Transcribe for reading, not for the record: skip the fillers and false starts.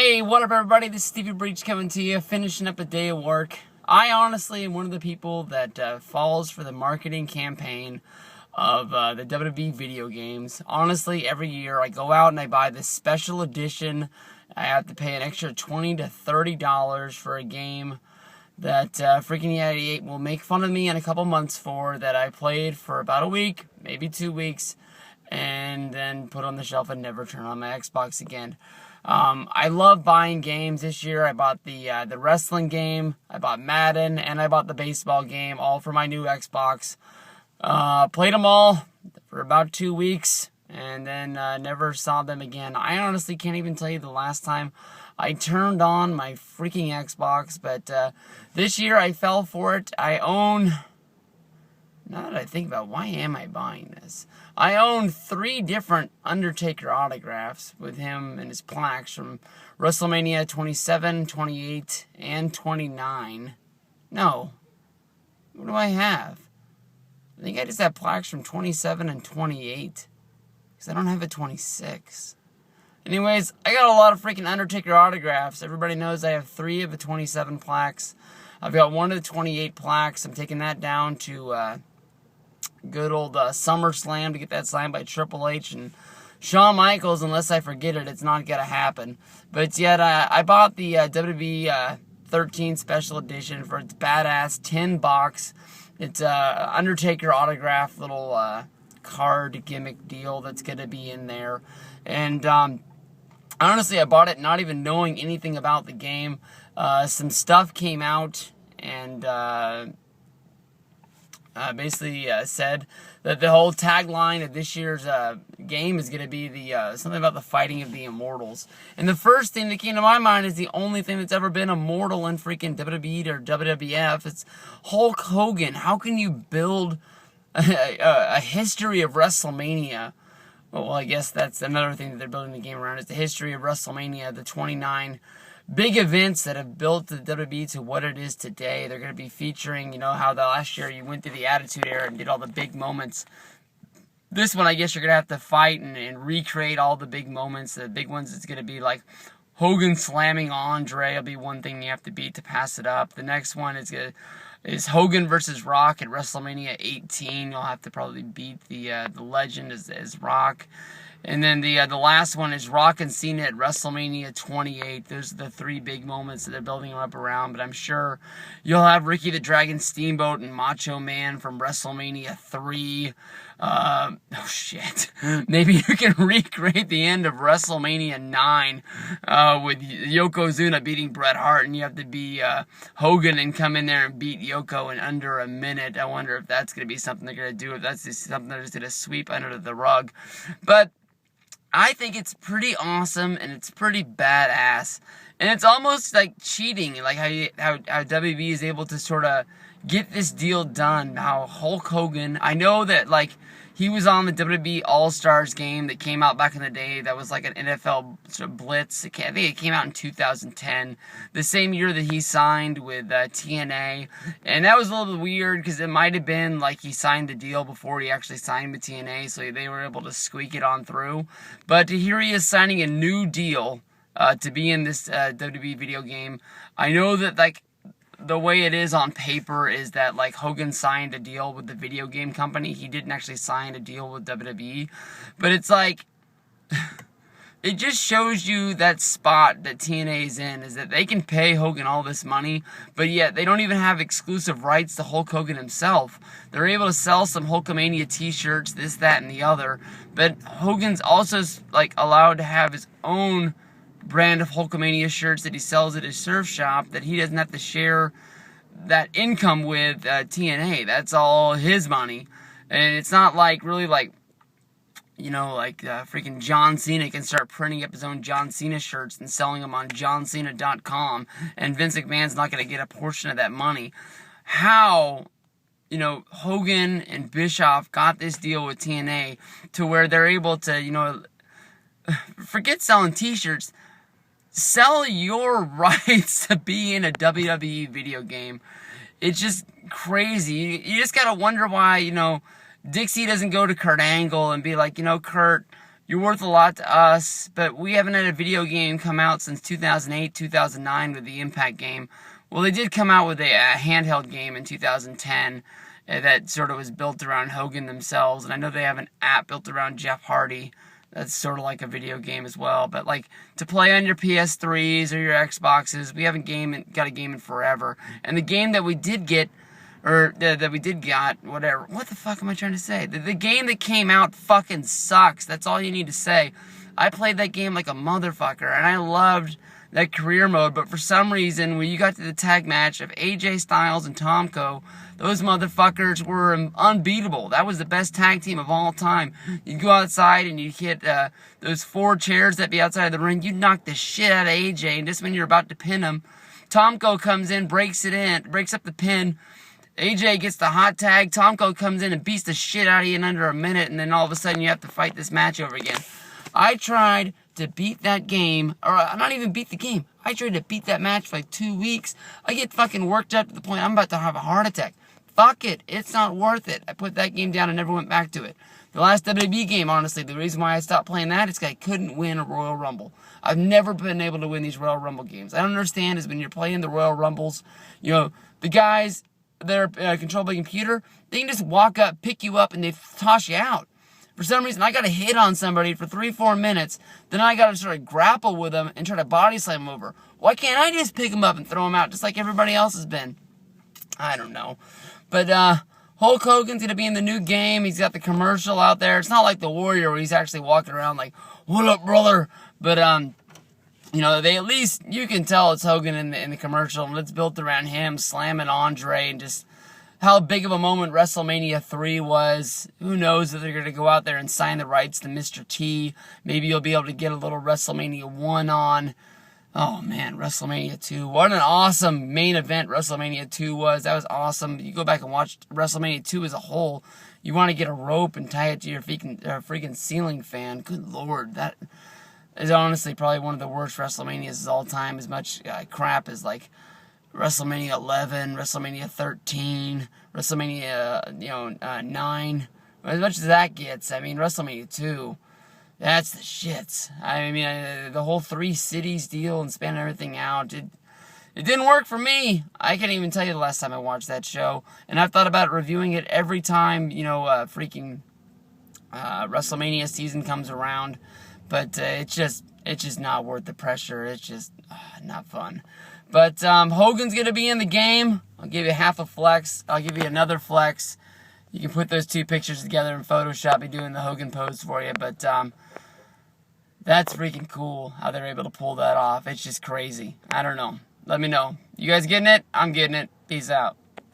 Hey, what up everybody, this is Stevie Breach coming to you, finishing up a day of work. I honestly am one of the people that falls for the marketing campaign of the WWE video games. Honestly, every year I go out and I buy this special edition. I have to pay an extra $20 to $30 for a game that freaking 88 will make fun of me in a couple months for, that I played for about a week, maybe 2 weeks, and then put on the shelf and never turn on my Xbox again. I love buying games. This year I bought the wrestling game, I bought Madden, and I bought the baseball game, all for my new Xbox. Played them all for about 2 weeks, and then never saw them again. I honestly can't even tell you the last time I turned on my freaking Xbox, but this year I fell for it. I own... Now that I think about why am I buying this? I own 3 different Undertaker autographs with him and his plaques from WrestleMania 27, 28, and 29. No. What do I have? I think I just have plaques from 27 and 28. Because I don't have a 26. Anyways, I got a lot of freaking Undertaker autographs. Everybody knows I have 3 of the 27 plaques. I've got 1 of the 28 plaques. I'm taking that down to... good old SummerSlam to get that signed by Triple H and Shawn Michaels. Unless I forget it, it's not going to happen. But yet, I bought the WWE 13 Special Edition for its badass tin box. It's Undertaker autograph little card gimmick deal that's going to be in there. And honestly, I bought it not even knowing anything about the game. Some stuff came out and... basically said that the whole tagline of this year's game is going to be the something about the fighting of the immortals. And the first thing that came to my mind is the only thing that's ever been immortal in freaking WWE or WWF. It's Hulk Hogan. How can you build a history of WrestleMania? Well, I guess that's another thing that they're building the game around, is the history of WrestleMania, the 29 big events that have built the WWE to what it is today. They're going to be featuring, you know, how the last year you went through the Attitude Era and did all the big moments. This one, I guess you're going to have to fight and recreate all the big moments. The big ones, it's going to be like Hogan slamming Andre will be one thing you have to beat to pass it up. The next one is Hogan versus Rock at WrestleMania 18. You'll have to probably beat the legend as Rock. And then the last one is Rock and Cena at WrestleMania 28. Those are the 3 big moments that they're building up around. But I'm sure you'll have Ricky the Dragon Steamboat and Macho Man from WrestleMania 3. Oh, shit. Maybe you can recreate the end of WrestleMania 9 with Yokozuna beating Bret Hart. And you have to be Hogan and come in there and beat Yoko in under a minute. I wonder if that's going to be something they're going to do. If that's just something they're just going to sweep under the rug. But... I think it's pretty awesome, and it's pretty badass, and it's almost like cheating, like how WB is able to sort of get this deal done. How Hulk Hogan, I know that like he was on the WWE All-Stars game that came out back in the day. That was like an NFL sort of blitz. I think it came out in 2010, the same year that he signed with TNA. And that was a little bit weird because it might have been like he signed the deal before he actually signed with TNA, so they were able to squeak it on through. But here he is signing a new deal to be in this WWE video game. I know that like the way it is on paper is that like Hogan signed a deal with the video game company. He didn't actually sign a deal with WWE. But it's like, it just shows you that spot that TNA is in, is that they can pay Hogan all this money, but yet they don't even have exclusive rights to Hulk Hogan himself. They're able to sell some Hulkamania t-shirts, this, that, and the other. But Hogan's also like allowed to have his own brand of Hulkamania shirts that he sells at his surf shop, that he doesn't have to share that income with TNA. That's all his money. And it's not like really like, you know, like freaking John Cena can start printing up his own John Cena shirts and selling them on johncena.com, and Vince McMahon's not going to get a portion of that money. How, you know, Hogan and Bischoff got this deal with TNA to where they're able to, you know, forget selling t-shirts, sell your rights to be in a WWE video game. It's just crazy. You just gotta wonder why, you know, Dixie doesn't go to Kurt Angle and be like, you know, Kurt, You're worth a lot to us, but we haven't had a video game come out since 2008, 2009 with the Impact game. Well, they did come out with a handheld game in 2010 that sort of was built around Hogan themselves, and I know they have an app built around Jeff Hardy that's sort of like a video game as well. But like to play on your PS3s or your Xboxes, we haven't got a game in forever. And the game that we did get, whatever. What the fuck am I trying to say? The game that came out fucking sucks. That's all you need to say. I played that game like a motherfucker, and I loved that career mode, but for some reason, when you got to the tag match of AJ Styles and Tomko, those motherfuckers were unbeatable. That was the best tag team of all time. You go outside and you hit those 4 chairs that be outside of the ring, you knock the shit out of AJ, and just when you're about to pin him, Tomko comes in, breaks up the pin. AJ gets the hot tag. Tomko comes in and beats the shit out of you in under a minute, and then all of a sudden you have to fight this match over again. I tried to beat that game, or not even beat the game. I tried to beat that match for like 2 weeks. I get fucking worked up to the point I'm about to have a heart attack. Fuck it. It's not worth it. I put that game down and never went back to it. The last WWE game, honestly, the reason why I stopped playing that is because I couldn't win a Royal Rumble. I've never been able to win these Royal Rumble games. I don't understand is when you're playing the Royal Rumbles, you know, the guys that are controlled by a computer, they can just walk up, pick you up, and they toss you out. For some reason, I got to hit on somebody for 3-4 minutes. Then I got to sort of grapple with them and try to body slam them over. Why can't I just pick them up and throw them out just like everybody else has been? I don't know. But Hulk Hogan's going to be in the new game. He's got the commercial out there. It's not like the Warrior where he's actually walking around like, what up, brother? But, you know, they at least, you can tell it's Hogan in the commercial. And it's built around him slamming Andre and just how big of a moment WrestleMania 3 was. Who knows if they're going to go out there and sign the rights to Mr. T. Maybe you'll be able to get a little WrestleMania 1 on. Oh, man, WrestleMania 2. What an awesome main event WrestleMania 2 was. That was awesome. You go back and watch WrestleMania 2 as a whole. You want to get a rope and tie it to your freaking ceiling fan. Good Lord. That is honestly probably one of the worst WrestleManias of all time. As much crap as like WrestleMania 11, WrestleMania 13, WrestleMania 9. As much as that gets, I mean, WrestleMania 2, that's the shits. I mean, the whole 3 cities deal and spanning everything out, it didn't work for me. I can't even tell you the last time I watched that show. And I've thought about reviewing it every time, WrestleMania season comes around. But it's just not worth the pressure. It's just not fun. But Hogan's going to be in the game. I'll give you half a flex. I'll give you another flex. You can put those 2 pictures together in Photoshop. Be doing the Hogan pose for you. But that's freaking cool how they're able to pull that off. It's just crazy. I don't know. Let me know. You guys getting it? I'm getting it. Peace out.